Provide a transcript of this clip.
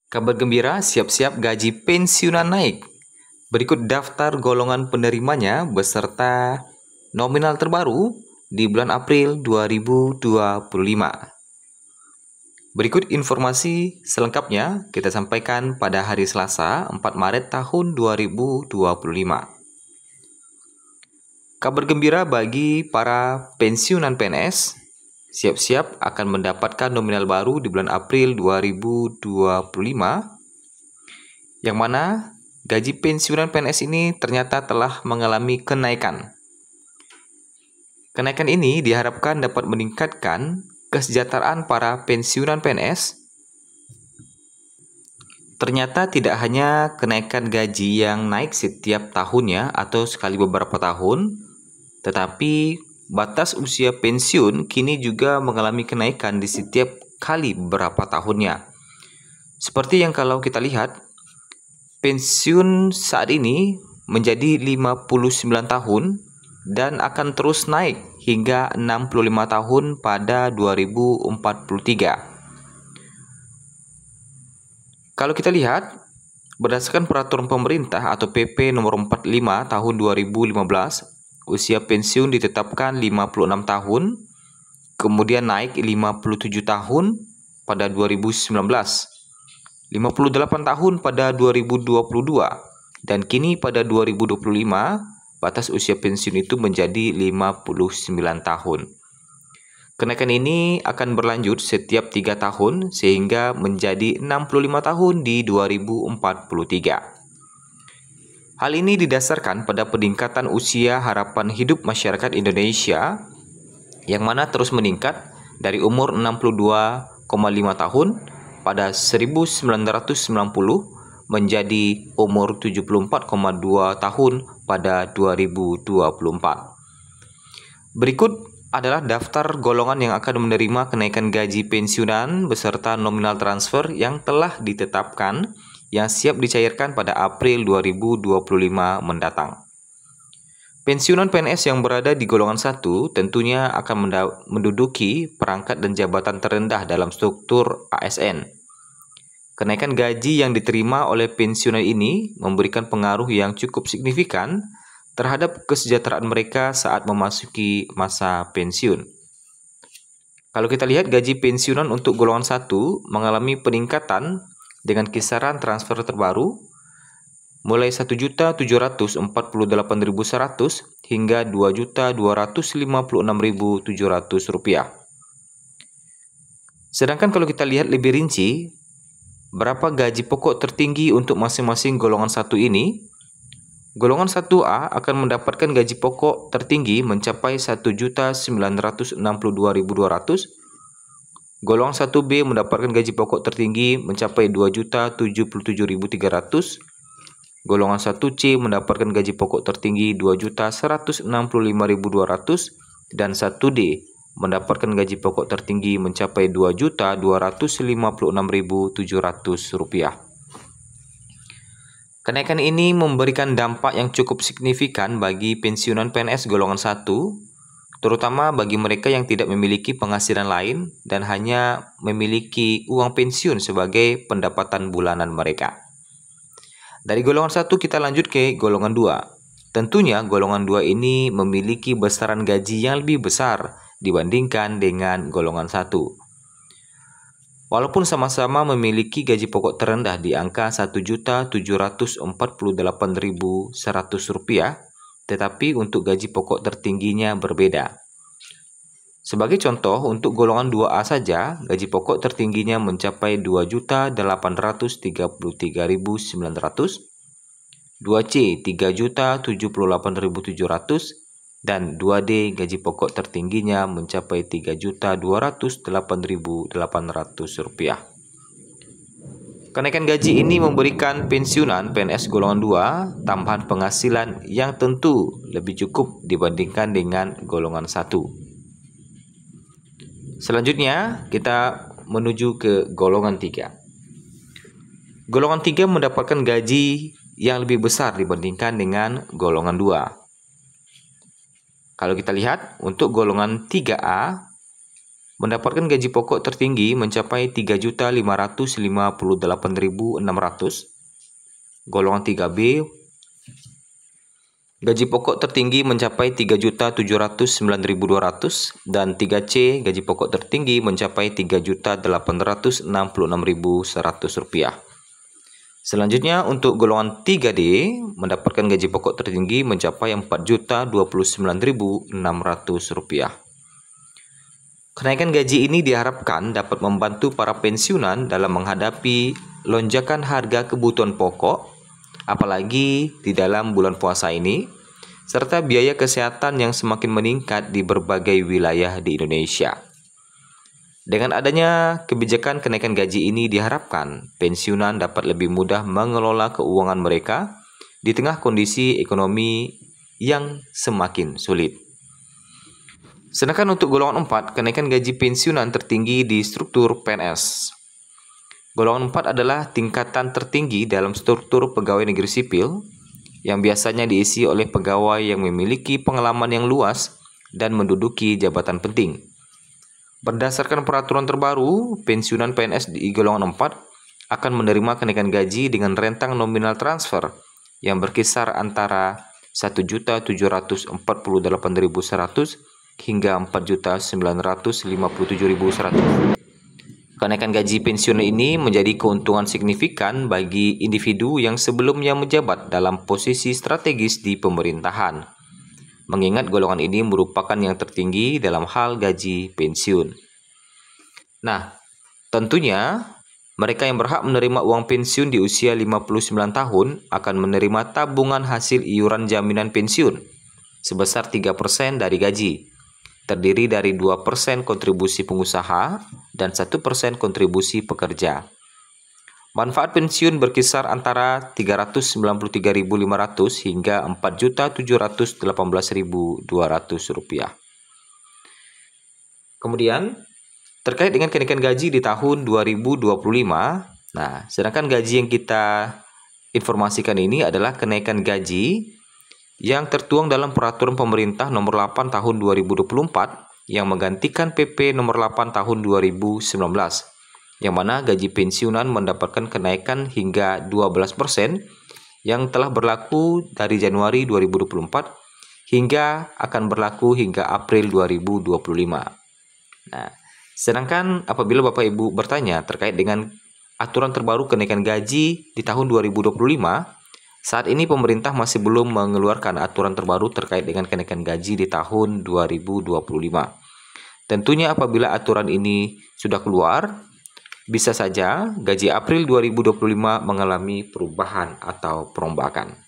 Kabar gembira, siap-siap gaji pensiunan naik. Berikut daftar golongan penerimanya beserta nominal terbaru di bulan April 2025. Berikut informasi selengkapnya kita sampaikan pada hari Selasa 4 Maret tahun 2025. Kabar gembira bagi para pensiunan PNS, siap-siap akan mendapatkan nominal baru di bulan April 2025, yang mana gaji pensiunan PNS ini ternyata telah mengalami kenaikan. Kenaikan ini diharapkan dapat meningkatkan kesejahteraan para pensiunan PNS. Ternyata tidak hanya kenaikan gaji yang naik setiap tahunnya atau sekali beberapa tahun, tetapi batas usia pensiun kini juga mengalami kenaikan di setiap kali beberapa tahunnya. Seperti yang kalau kita lihat, pensiun saat ini menjadi 59 tahun dan akan terus naik hingga 65 tahun pada 2043. Kalau kita lihat, berdasarkan peraturan pemerintah atau PP nomor 45 tahun 2015, usia pensiun ditetapkan 56 tahun, kemudian naik 57 tahun pada 2019, 58 tahun pada 2022, dan kini pada 2025, batas usia pensiun itu menjadi 59 tahun. Kenaikan ini akan berlanjut setiap 3 tahun sehingga menjadi 65 tahun di 2043. Hal ini didasarkan pada peningkatan usia harapan hidup masyarakat Indonesia yang mana terus meningkat dari umur 62,5 tahun pada 1990 menjadi umur 74,2 tahun pada 2024. Berikut adalah daftar golongan yang akan menerima kenaikan gaji pensiunan beserta nominal transfer yang telah ditetapkan yang siap dicairkan pada April 2025 mendatang. Pensiunan PNS yang berada di golongan 1 tentunya akan menduduki perangkat dan jabatan terendah dalam struktur ASN. Kenaikan gaji yang diterima oleh pensiunan ini memberikan pengaruh yang cukup signifikan terhadap kesejahteraan mereka saat memasuki masa pensiun. Kalau kita lihat, gaji pensiunan untuk golongan 1 mengalami peningkatan dengan kisaran transfer terbaru mulai 1.748.100 hingga 2.256.700 rupiah. Sedangkan kalau kita lihat lebih rinci, berapa gaji pokok tertinggi untuk masing-masing golongan 1 ini? Golongan 1A akan mendapatkan gaji pokok tertinggi mencapai 1.962.200. Golongan 1B mendapatkan gaji pokok tertinggi mencapai 2.077.300. Golongan 1C mendapatkan gaji pokok tertinggi 2.165.200 dan 1D mendapatkan gaji pokok tertinggi mencapai 2.256.700 rupiah. Kenaikan ini memberikan dampak yang cukup signifikan bagi pensiunan PNS golongan 1, terutama bagi mereka yang tidak memiliki penghasilan lain dan hanya memiliki uang pensiun sebagai pendapatan bulanan mereka. Dari golongan 1 kita lanjut ke golongan 2. Tentunya golongan 2 ini memiliki besaran gaji yang lebih besar dibandingkan dengan golongan 1. Walaupun sama-sama memiliki gaji pokok terendah di angka Rp1.748.100, tetapi untuk gaji pokok tertingginya berbeda. Sebagai contoh, untuk golongan 2A saja, gaji pokok tertingginya mencapai Rp2.833.900, 2C Rp3.078.700, dan 2D gaji pokok tertingginya mencapai Rp3.208.800. Kenaikan gaji ini memberikan pensiunan PNS golongan 2 tambahan penghasilan yang tentu lebih cukup dibandingkan dengan golongan 1. Selanjutnya kita menuju ke golongan 3. Golongan 3 mendapatkan gaji yang lebih besar dibandingkan dengan golongan 2. Kalau kita lihat untuk golongan 3A, mendapatkan gaji pokok tertinggi mencapai 3.558.600. Golongan 3B, gaji pokok tertinggi mencapai 3.709.200 dan 3C, gaji pokok tertinggi mencapai 3.866.600 rupiah. Selanjutnya untuk golongan 3D mendapatkan gaji pokok tertinggi mencapai 4.029.600 rupiah. Kenaikan gaji ini diharapkan dapat membantu para pensiunan dalam menghadapi lonjakan harga kebutuhan pokok, apalagi di dalam bulan puasa ini, serta biaya kesehatan yang semakin meningkat di berbagai wilayah di Indonesia. Dengan adanya kebijakan kenaikan gaji ini diharapkan pensiunan dapat lebih mudah mengelola keuangan mereka di tengah kondisi ekonomi yang semakin sulit. Sedangkan untuk golongan 4, kenaikan gaji pensiunan tertinggi di struktur PNS. Golongan 4 adalah tingkatan tertinggi dalam struktur pegawai negeri sipil yang biasanya diisi oleh pegawai yang memiliki pengalaman yang luas dan menduduki jabatan penting. Berdasarkan peraturan terbaru, pensiunan PNS di golongan 4 akan menerima kenaikan gaji dengan rentang nominal transfer yang berkisar antara 1.748.100 hingga 4.957.100. Kenaikan gaji pensiun ini menjadi keuntungan signifikan bagi individu yang sebelumnya menjabat dalam posisi strategis di pemerintahan, mengingat golongan ini merupakan yang tertinggi dalam hal gaji pensiun. Nah, tentunya mereka yang berhak menerima uang pensiun di usia 59 tahun akan menerima tabungan hasil iuran jaminan pensiun sebesar 3% dari gaji, terdiri dari 2% kontribusi pengusaha dan 1% kontribusi pekerja. Manfaat pensiun berkisar antara 393.500 hingga 4.718.200 rupiah. Kemudian, terkait dengan kenaikan gaji di tahun 2025, nah, sedangkan gaji yang kita informasikan ini adalah kenaikan gaji yang tertuang dalam Peraturan Pemerintah Nomor 8 Tahun 2024 yang menggantikan PP Nomor 8 Tahun 2019, yang mana gaji pensiunan mendapatkan kenaikan hingga 12% yang telah berlaku dari Januari 2024 hingga akan berlaku hingga April 2025. Nah, sedangkan apabila Bapak Ibu bertanya terkait dengan aturan terbaru kenaikan gaji di tahun 2025, saat ini pemerintah masih belum mengeluarkan aturan terbaru terkait dengan kenaikan gaji di tahun 2025. Tentunya apabila aturan ini sudah keluar, bisa saja gaji April 2025 mengalami perubahan atau perombakan.